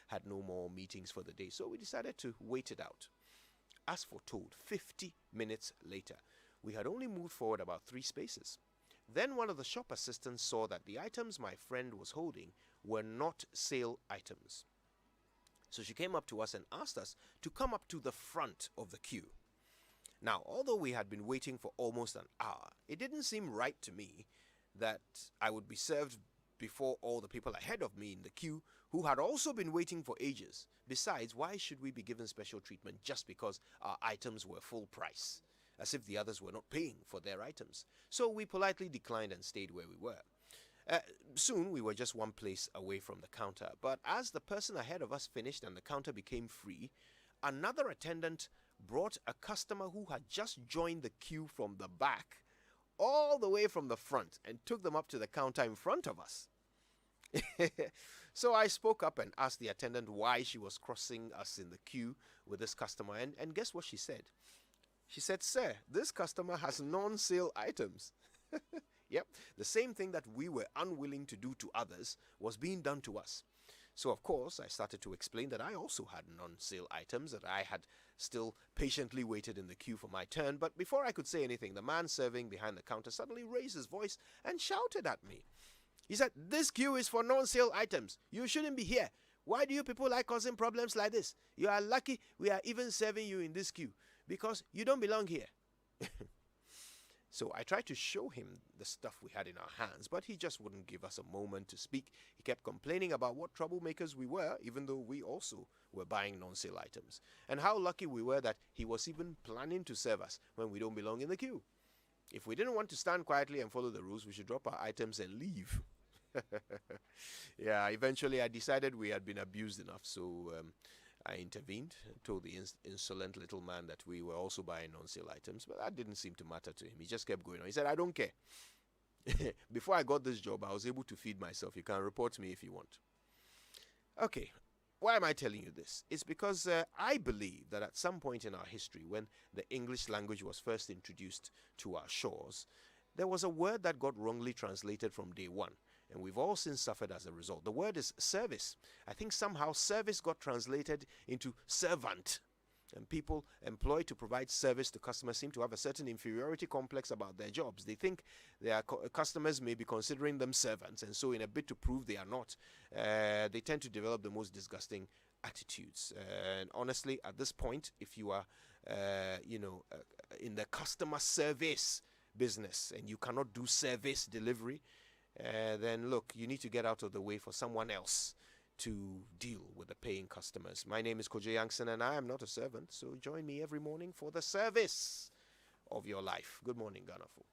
had no more meetings for the day. So we decided to wait it out. As foretold, 50 minutes later, we had only moved forward about 3 spaces. Then one of the shop assistants saw that the items my friend was holding were not sale items. So she came up to us and asked us to come up to the front of the queue. Now, although we had been waiting for almost an hour, it didn't seem right to me that I would be served before all the people ahead of me in the queue who had also been waiting for ages. Besides, why should we be given special treatment just because our items were full price, as if the others were not paying for their items? So we politely declined and stayed where we were. Soon we were just one place away from the counter, but as the person ahead of us finished and the counter became free, another attendant brought a customer who had just joined the queue from the back all the way from the front and took them up to the counter in front of us. So I spoke up and asked the attendant why she was crossing us in the queue with this customer, and guess what she said? She said, "Sir, this customer has non-sale items." Yep, the same thing that we were unwilling to do to others was being done to us. So of course I started to explain that I also had non-sale items, that I had still patiently waited in the queue for my turn, but before I could say anything, the man serving behind the counter suddenly raised his voice and shouted at me. He said, "This queue is for non-sale items. You shouldn't be here. Why do you people like causing problems like this? You are lucky we are even serving you in this queue, because you don't belong here." So I tried to show him the stuff we had in our hands, but he just wouldn't give us a moment to speak. He kept complaining about what troublemakers we were, even though we also were buying non-sale items, and how lucky we were that he was even planning to serve us when we don't belong in the queue. If we didn't want to stand quietly and follow the rules, we should drop our items and leave. Yeah, eventually I decided we had been abused enough, so I intervened and told the insolent little man that we were also buying non-sale items, but that didn't seem to matter to him. He just kept going on. He said, "I don't care." Before I got this job, I was able to feed myself. You can report me if you want. Okay, why am I telling you this? It's because I believe that at some point in our history, when the English language was first introduced to our shores, there was a word that got wrongly translated from day one, and we've all since suffered as a result. The word is service. I think somehow service got translated into servant, and people employed to provide service to customers seem to have a certain inferiority complex about their jobs. They think their customers may be considering them servants, and so in a bid to prove they are not, they tend to develop the most disgusting attitudes. And honestly, at this point, if you are, in the customer service business and you cannot do service delivery, then look, you need to get out of the way for someone else to deal with the paying customers. My name is Kojo Yankson, and I am not a servant, so join me every morning for the service of your life. Good morning, Ghana folk.